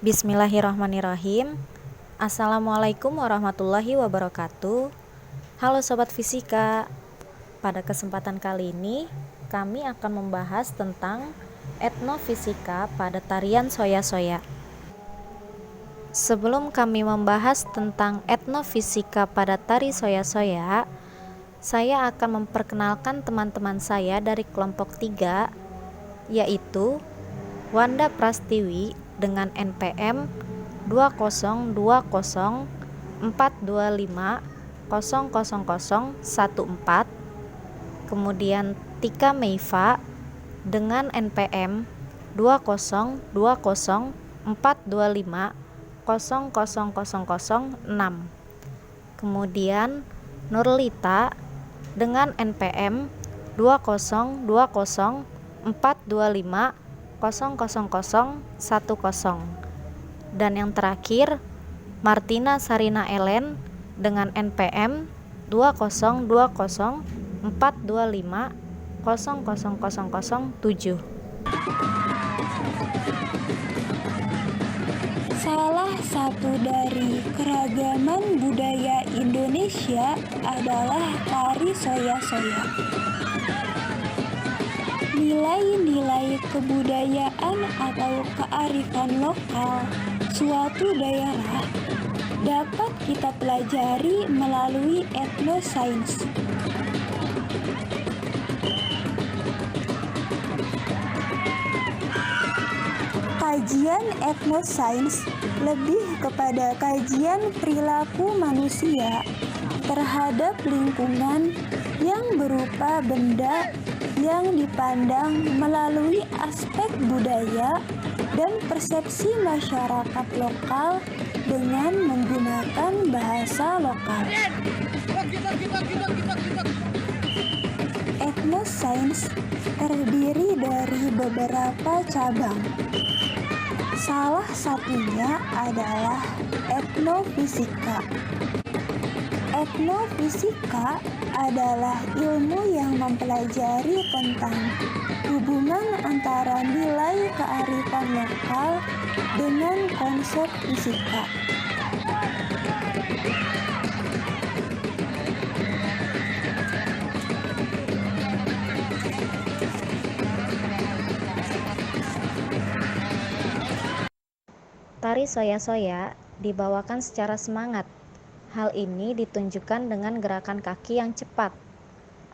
Bismillahirrahmanirrahim. Assalamualaikum warahmatullahi wabarakatuh. Halo Sobat Fisika. Pada kesempatan kali ini kami akan membahas tentang etnofisika pada tarian soya-soya. Sebelum kami membahas tentang etnofisika pada tari soya-soya, saya akan memperkenalkan teman-teman saya dari kelompok 3, yaitu Wanda Prastiwi dengan NPM 2020425000014, kemudian Tika Meifa dengan NPM 2020425000006, kemudian Nurlita dengan NPM 2020425000010, dan yang terakhir Martina Sarina Ellen dengan NPM 2020425000007. Salah satu dari keragaman budaya Indonesia adalah tari soya-soya. Nilai-nilai kebudayaan atau kearifan lokal suatu daerah dapat kita pelajari melalui etnosains. Kajian etnosains lebih kepada kajian perilaku manusia terhadap lingkungan yang berupa benda yang dipandang melalui aspek budaya dan persepsi masyarakat lokal dengan menggunakan bahasa lokal. Etnosains terdiri dari beberapa cabang. Salah satunya adalah etnofisika. Etnofisika adalah ilmu yang mempelajari tentang hubungan antara nilai kearifan lokal dengan konsep fisika. Tari soya-soya dibawakan secara semangat. Hal ini ditunjukkan dengan gerakan kaki yang cepat.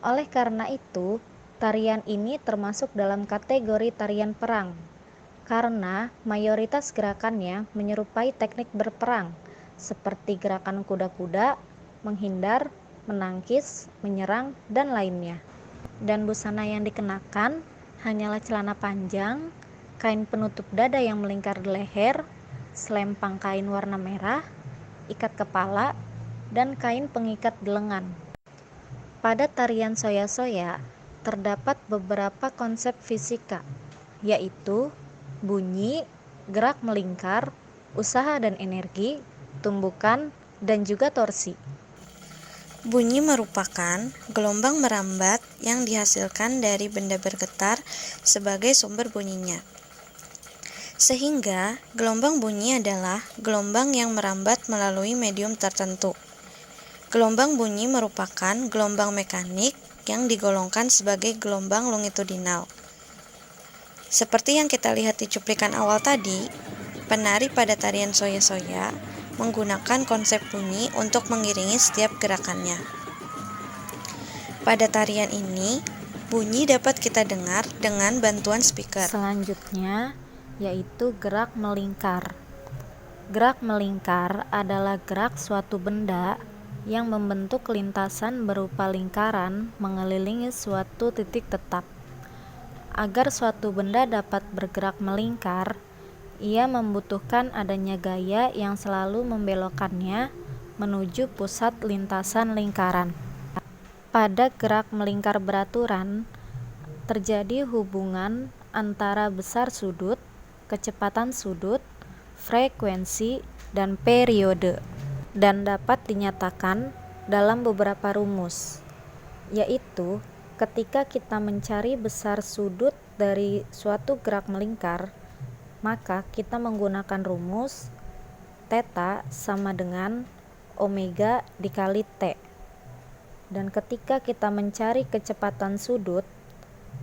Oleh karena itu, tarian ini termasuk dalam kategori tarian perang, karena mayoritas gerakannya menyerupai teknik berperang, seperti gerakan kuda-kuda, menghindar, menangkis, menyerang, dan lainnya. Dan busana yang dikenakan hanyalah celana panjang, kain penutup dada yang melingkar di leher, selempang kain warna merah, ikat kepala, dan kain pengikat di lengan. Pada tarian soya-soya terdapat beberapa konsep fisika, yaitu bunyi, gerak melingkar, usaha dan energi, tumbukan, dan juga torsi. Bunyi merupakan gelombang merambat yang dihasilkan dari benda bergetar sebagai sumber bunyinya. Sehingga gelombang bunyi adalah gelombang yang merambat melalui medium tertentu. Gelombang bunyi merupakan gelombang mekanik yang digolongkan sebagai gelombang longitudinal. Seperti yang kita lihat di cuplikan awal tadi, penari pada tarian soya-soya menggunakan konsep bunyi untuk mengiringi setiap gerakannya. Pada tarian ini, bunyi dapat kita dengar dengan bantuan speaker. Selanjutnya yaitu gerak melingkar. Gerak melingkar adalah gerak suatu benda yang membentuk lintasan berupa lingkaran mengelilingi suatu titik tetap. Agar suatu benda dapat bergerak melingkar, ia membutuhkan adanya gaya yang selalu membelokkannya menuju pusat lintasan lingkaran. Pada gerak melingkar beraturan, terjadi hubungan antara besar sudut, kecepatan sudut, frekuensi, dan periode, dan dapat dinyatakan dalam beberapa rumus, yaitu ketika kita mencari besar sudut dari suatu gerak melingkar, maka kita menggunakan rumus theta sama dengan omega dikali T. Dan ketika kita mencari kecepatan sudut,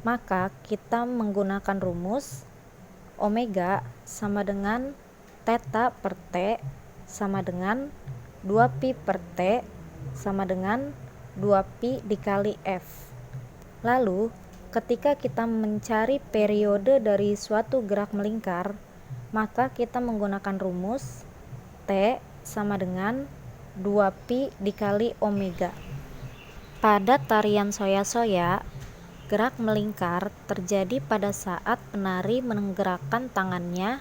maka kita menggunakan rumus omega sama dengan theta per T sama dengan 2pi per T sama dengan 2pi dikali F. Lalu, ketika kita mencari periode dari suatu gerak melingkar, maka kita menggunakan rumus T sama dengan 2pi dikali omega. Pada tarian soya-soya, gerak melingkar terjadi pada saat penari menggerakkan tangannya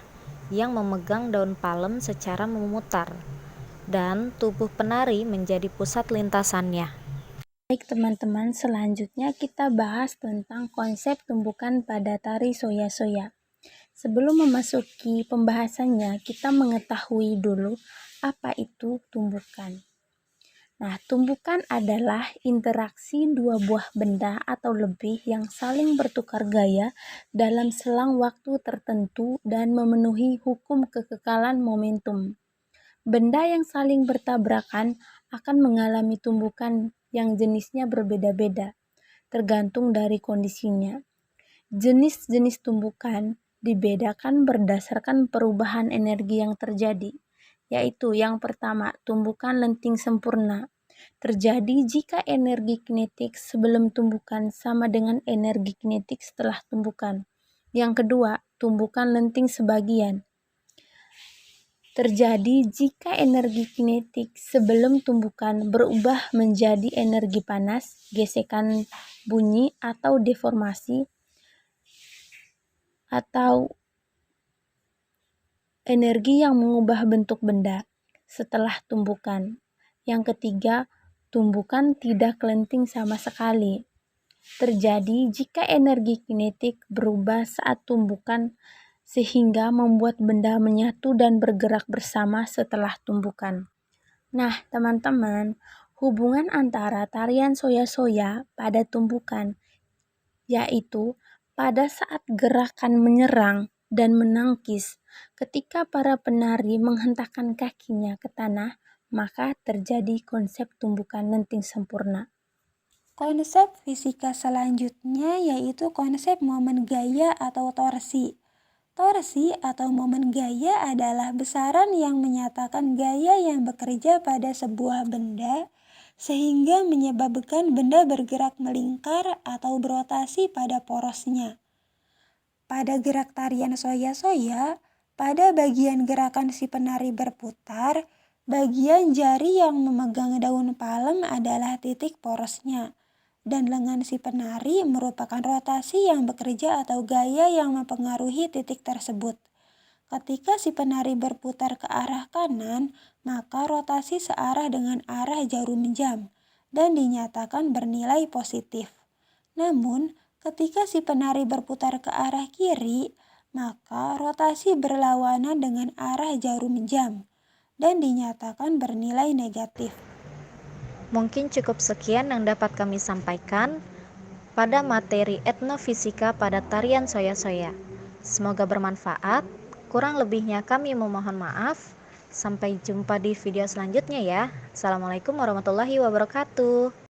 yang memegang daun palem secara memutar, dan tubuh penari menjadi pusat lintasannya. Baik teman-teman, selanjutnya kita bahas tentang konsep tumbukan pada tari soya-soya. Sebelum memasuki pembahasannya, kita mengetahui dulu apa itu tumbukan. Nah, tumbukan adalah interaksi dua buah benda atau lebih yang saling bertukar gaya dalam selang waktu tertentu dan memenuhi hukum kekekalan momentum. Benda yang saling bertabrakan akan mengalami tumbukan yang jenisnya berbeda-beda, tergantung dari kondisinya. Jenis-jenis tumbukan dibedakan berdasarkan perubahan energi yang terjadi, yaitu yang pertama, tumbukan lenting sempurna. Terjadi jika energi kinetik sebelum tumbukan sama dengan energi kinetik setelah tumbukan. Yang kedua, tumbukan lenting sebagian. Terjadi jika energi kinetik sebelum tumbukan berubah menjadi energi panas, gesekan bunyi atau deformasi, atau energi yang mengubah bentuk benda setelah tumbukan. Yang ketiga, tumbukan tidak lenting sama sekali. Terjadi jika energi kinetik berubah saat tumbukan sehingga membuat benda menyatu dan bergerak bersama setelah tumbukan. Nah, teman-teman, hubungan antara tarian soya-soya pada tumbukan, yaitu pada saat gerakan menyerang dan menangkis, ketika para penari menghentakkan kakinya ke tanah, maka terjadi konsep tumbukan lenting sempurna. Konsep fisika selanjutnya yaitu konsep momen gaya atau torsi. Torsi atau momen gaya adalah besaran yang menyatakan gaya yang bekerja pada sebuah benda sehingga menyebabkan benda bergerak melingkar atau berotasi pada porosnya. Pada gerak tarian soya-soya, pada bagian gerakan si penari berputar, bagian jari yang memegang daun palem adalah titik porosnya. Dan lengan si penari merupakan rotasi yang bekerja atau gaya yang mempengaruhi titik tersebut. Ketika si penari berputar ke arah kanan, maka rotasi searah dengan arah jarum jam dan dinyatakan bernilai positif. Namun, ketika si penari berputar ke arah kiri, maka rotasi berlawanan dengan arah jarum jam dan dinyatakan bernilai negatif. Mungkin cukup sekian yang dapat kami sampaikan pada materi etnofisika pada tarian soya-soya. Semoga bermanfaat. Kurang lebihnya kami memohon maaf. Sampai jumpa di video selanjutnya ya. Assalamualaikum warahmatullahi wabarakatuh.